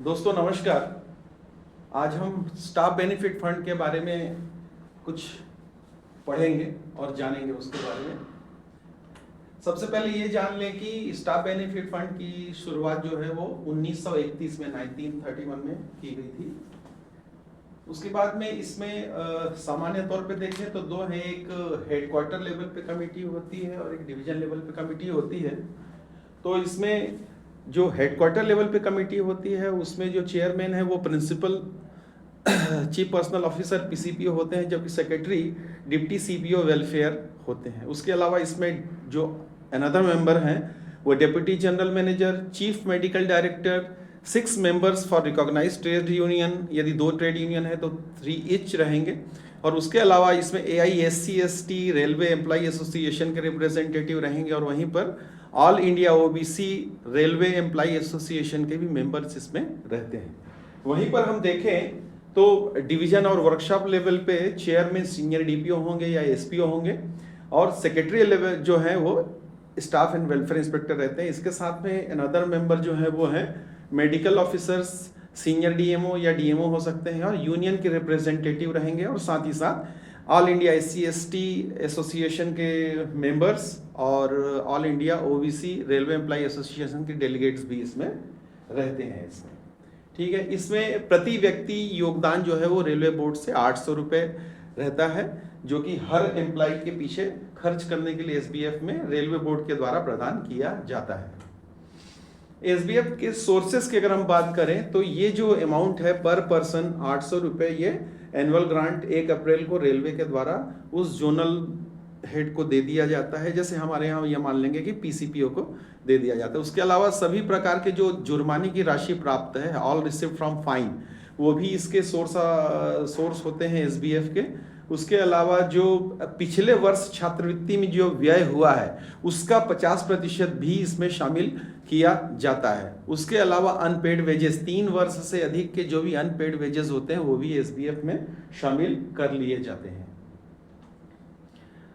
दोस्तों नमस्कार। आज हम स्टाफ बेनिफिट फंड के बारे में कुछ पढ़ेंगे और जानेंगे उसके बारे में। सबसे पहले ये जान लें कि स्टाफ बेनिफिट फंड की शुरुआत जो है वो 1931 में 1931 में की गई थी। उसके बाद में इसमें सामान्य तौर पे देखें तो दो है, एक हेडक्वार्टर लेवल पे कमेटी होती है और एक डिवीजन लेवल पे कमेटी होती है। तो इसमें जो हेडक्वार्टर लेवल पे कमेटी होती है उसमें जो चेयरमैन है वो principal chief personnel officer PCPO होते हैं, जबकि सेक्रेटरी डिप्टी सीपीओ वेलफेयर होते हैं। उसके अलावा इसमें जो अनदर मेंबर हैं वो deputy general manager, chief medical director, 6 members for recognised trade union, यदि 2 ट्रेड यूनियन है तो 3 ईच रहेंगे। और उसके अलावा इसमें AISC/ST रेलवे एम्प्लॉई एसोसिएशन के रिप्रेजेंटेटिव रहेंगे और वहीं पर all India OBC railway employee association के भी मेंबर्स इसमें रहते हैं। वहीं पर हम देखें तो डिवीजन और वर्कशॉप लेवल पे चेयरमैन सीनियर DPO होंगे या SPO होंगे और सेक्रेटरी लेवल जो है वो स्टाफ एंड वेलफेयर इंस्पेक्टर रहते हैं। इसके साथ में अनदर मेंबर जो है वो है मेडिकल ऑफिसर्स, सीनियर DMO या DMO हो सकते हैं और यूनियन के रिप्रेजेंटेटिव रहेंगे और साथ ही साथ ऑल इंडिया SC/ST एसोसिएशन के मेंबर्स और all India OBC railway employee association के डेलीगेट्स भी इसमें रहते हैं इसमें। ठीक है, इसमें प्रति व्यक्ति योगदान जो है वो रेलवे बोर्ड से 800 रुपये रहता है, जो कि हर एम्प्लॉय के पीछे खर्च करने के लिए SBF में रेलवे बोर्ड के द्वारा प्रदान किया जाता है। SBF के सोर्सेस की अगर हम बात करें तो ये जो अमाउंट है पर पर्सन 800 रुपये, ये एनुअल ग्रांट 1 अप्रैल को रेलवे के द्वारा उस जोनल हेड को दे दिया जाता है। जैसे हमारे यहाँ ये मान लेंगे कि PCPO को दे दिया जाता है। उसके अलावा सभी प्रकार के जो जुर्माने की राशि प्राप्त है, ऑल रिसीव्ड फ्रॉम फाइन, वो भी इसके सोर्स होते हैं SBF के। उसके अलावा जो पिछले वर्ष छात्रवृत्ति में जो व्यय हुआ है उसका 50% भी इसमें शामिल किया जाता है। उसके अलावा अनपेड वेजेस, 3 वर्ष से अधिक के जो भी अनपेड वेजेस होते हैं वो भी SBF में शामिल कर लिए जाते हैं।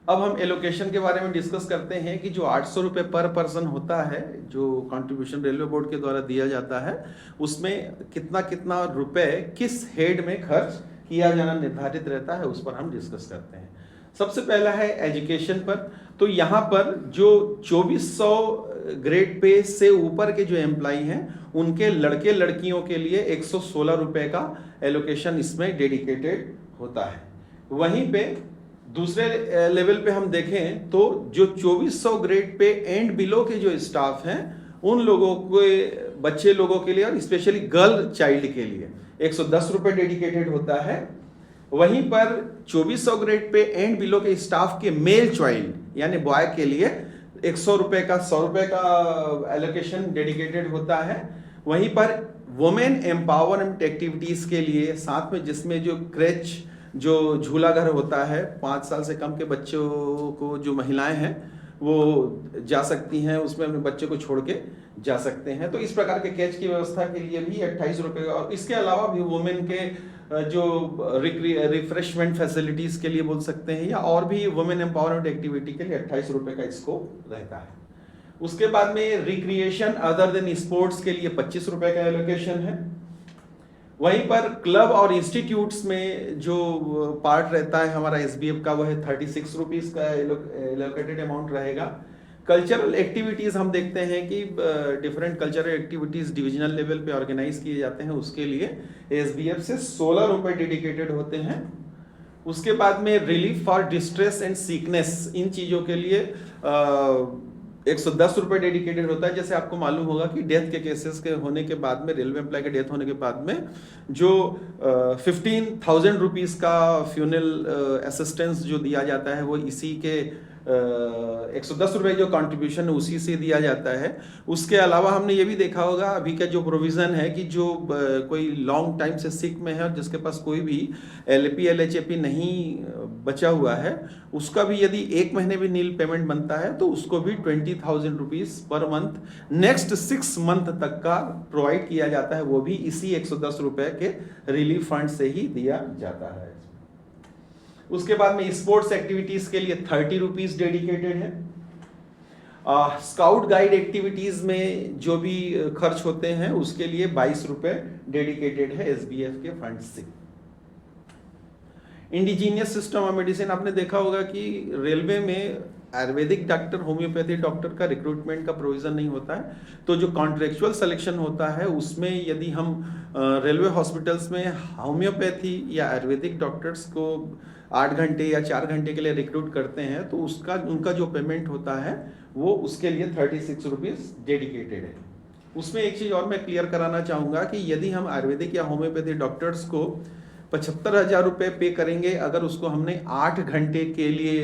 अब हम एलोकेशन के बारे में डिस्कस करते हैं कि जो 800 रुपये पर पर्सन होता है, जो कंट्रीब्यूशन रेलवे बोर्ड के द्वारा दिया जाता है, उसमें कितना कितना रुपए किस हेड में खर्च किया जाना निर्धारित रहता है, उस पर हम डिस्कस करते हैं। सबसे पहला है एजुकेशन पर। तो यहाँ पर जो 2400 ग्रेड पे से ऊपर के जो एम्प्लॉई हैं उनके लड़के लड़कियों के लिए 116 रुपये का एलोकेशन इसमें डेडिकेटेड होता है। वहीं पे दूसरे लेवल पे हम देखें तो जो 2400 ग्रेड पे एंड बिलो के जो स्टाफ हैं उन लोगों के बच्चे लोगों के लिए और स्पेशली गर्ल चाइल्ड के लिए 110 रुपये डेडिकेटेड होता है। वहीं पर 2400 ग्रेड पे एंड बिलो के स्टाफ के मेल चाइल्ड यानी बॉय के लिए 100 रुपये का 100 रुपये का एलोकेशन डेडिकेटेड होता है। वहीं पर वुमेन एम्पावरमेंट एक्टिविटीज के लिए साथ में, जिसमें जो क्रेच जो झूला घर होता है, 5 साल से कम के बच्चों को जो महिलाएं हैं वो जा सकती हैं, उसमें अपने बच्चे को छोड़ के जा सकते हैं। तो इस प्रकार के कैच की व्यवस्था के लिए भी 28 रुपये का, और इसके अलावा भी वुमेन के जो रिफ्रेशमेंट फैसिलिटीज के लिए बोल सकते हैं या और भी वुमेन एम्पावरमेंट एक्टिविटी के लिए 28 रुपये का स्कोप रहता है। उसके बाद में रिक्रिएशन अदर देन स्पोर्ट्स के लिए 25 रुपये का एलोकेशन है। वहीं पर क्लब और इंस्टीट्यूट्स में जो पार्ट रहता है हमारा SBF का, वह 36 रुपीज़ का एलोकेटेड अमाउंट रहेगा। कल्चरल एक्टिविटीज़ हम देखते हैं कि different cultural activities divisional level पे ऑर्गेनाइज किए जाते हैं, उसके लिए SBF से 16 रुपये डेडिकेटेड होते हैं। उसके बाद में relief for distress and sickness, इन चीज़ों के लिए 110 रुपये डेडिकेटेड होता है। जैसे आपको मालूम होगा कि डेथ के केसेस के होने के बाद में, रेलवे एम्प्लॉय के डेथ होने के बाद में जो 15,000 रुपीज़ का फ्यूनरल असिस्टेंस जो दिया जाता है वो इसी के 110 रुपये जो कंट्रीब्यूशन है उसी से दिया जाता है। उसके अलावा हमने ये भी देखा होगा अभी का जो प्रोविज़न है कि जो कोई लॉन्ग टाइम से सिक में है और जिसके पास कोई भी LP LHAP नहीं बचा हुआ है, उसका भी यदि 1 महीने भी नील पेमेंट बनता है तो उसको भी 20,000 rupees per month next 6 month तक का प्रोवाइड किया जाता है, वो भी इसी 110 रुपये के रिलीफ फंड से ही दिया जाता है। उसके बाद में स्पोर्ट्स एक्टिविटीज के लिए 30 रुपीज़ डेडिकेटेड है। स्काउट गाइड एक्टिविटीज में जो भी खर्च होते हैं उसके लिए 22 रुपए डेडिकेटेड है एसबीएफ के फंड से। इंडिजीनियस सिस्टम ऑफ मेडिसिन, आपने देखा होगा कि रेलवे में आयुर्वेदिक डॉक्टर, होम्योपैथी डॉक्टर का रिक्रूटमेंट का प्रोविजन नहीं होता है, तो जो कॉन्ट्रेक्चुअल सिलेक्शन होता है उसमें यदि हम रेलवे हॉस्पिटल्स में होम्योपैथी या आयुर्वेदिक डॉक्टर्स को 8 घंटे या 4 घंटे के लिए रिक्रूट करते हैं तो उनका जो पेमेंट होता है वो उसके लिए 36 रुपीज़ डेडिकेटेड है। उसमें एक चीज़ और मैं क्लियर कराना चाहूँगा कि यदि हम आयुर्वेदिक या होम्योपैथी डॉक्टर्स को 75,000 रुपये पे करेंगे, अगर उसको हमने 8 घंटे के लिए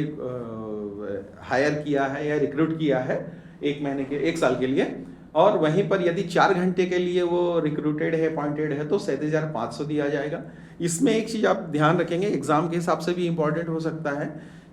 हायर किया है या रिक्रूट किया है 1 साल के लिए, और वहीं पर यदि 4 घंटे के लिए वो रिक्रूटेड है, अपॉइंटेड है, तो 7,500 दिया जाएगा। इसमें एक चीज़ आप ध्यान रखेंगे, एग्जाम के हिसाब से भी इंपॉर्टेंट हो सकता है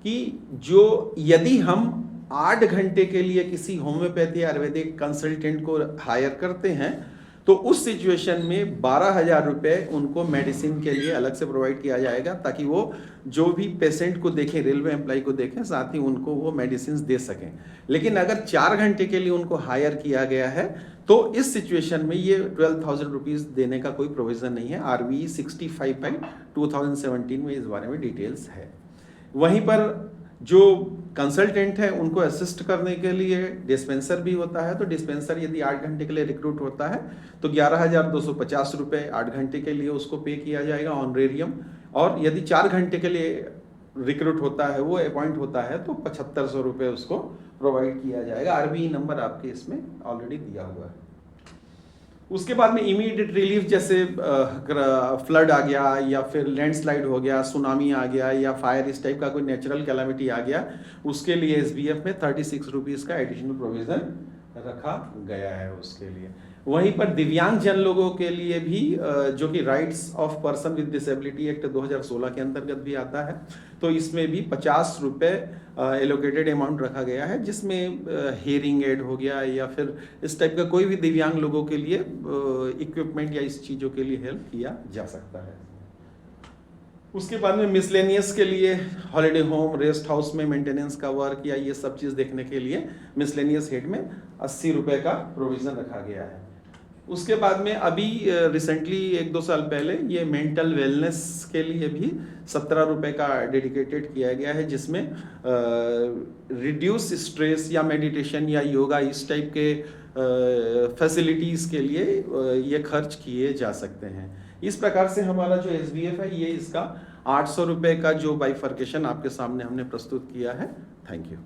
कि जो यदि हम 8 घंटे के लिए किसी होम्योपैथी आयुर्वेदिक कंसल्टेंट को हायर करते हैं तो उस सिचुएशन में 12,000 रुपये उनको मेडिसिन के लिए अलग से प्रोवाइड किया जाएगा, ताकि वो जो भी पेशेंट को देखें, रेलवे एम्प्लॉय को देखें, साथ ही उनको वो मेडिसिन दे सकें। लेकिन अगर 4 घंटे के लिए उनको हायर किया गया है तो इस सिचुएशन में ये 12,000 रुपीज़ देने का कोई प्रोविज़न नहीं है। RVE 65/2017 में इस बारे में डिटेल्स है। वहीं पर जो कंसल्टेंट है उनको असिस्ट करने के लिए डिस्पेंसर भी होता है, तो डिस्पेंसर यदि 8 घंटे के लिए रिक्रूट होता है तो 11,250 रुपये 8 घंटे के लिए उसको पे किया जाएगा ऑनरेरियम, और यदि 4 घंटे के लिए रिक्रूट होता है, वो अपॉइंट होता है, तो 7,500 रुपये उसको प्रोवाइड किया जाएगा। RVE नंबर आपके इसमें ऑलरेडी दिया हुआ है। उसके बाद में इमीडिएट रिलीफ, जैसे फ्लड आ गया या फिर लैंडस्लाइड हो गया, सुनामी आ गया या फायर, इस टाइप का कोई नेचुरल कैलामिटी आ गया, उसके लिए एसबीएफ में 36 रुपीज़ का एडिशनल प्रोविज़न रखा गया है उसके लिए। वहीं पर दिव्यांग जन लोगों के लिए भी जो कि rights of person with disability act 2016 के अंतर्गत भी आता है, तो इसमें भी 50 रुपये एलोकेटेड अमाउंट रखा गया है, जिसमें हेयरिंग एड हो गया या फिर इस टाइप का कोई भी दिव्यांग लोगों के लिए इक्विपमेंट या इस चीज़ों के लिए हेल्प किया जा सकता है। उसके बाद में मिसलेनियस के लिए हॉलिडे होम, रेस्ट हाउस में मेंटेनेंस का वर्क या ये सब चीज़ देखने के लिए मिसलेनियस हेड में 80 रुपये का प्रोविज़न रखा गया है। उसके बाद में अभी रिसेंटली 1-2 साल पहले ये मेंटल वेलनेस के लिए भी 17 रुपये का डेडिकेटेड किया गया है, जिसमें रिड्यूस स्ट्रेस या मेडिटेशन या योगा इस टाइप के फैसिलिटीज़ के लिए ये खर्च किए जा सकते हैं। इस प्रकार से हमारा जो एसबीएफ है, ये इसका 800 रुपये का जो बाइफर्केशन आपके सामने हमने प्रस्तुत किया है। Thank you.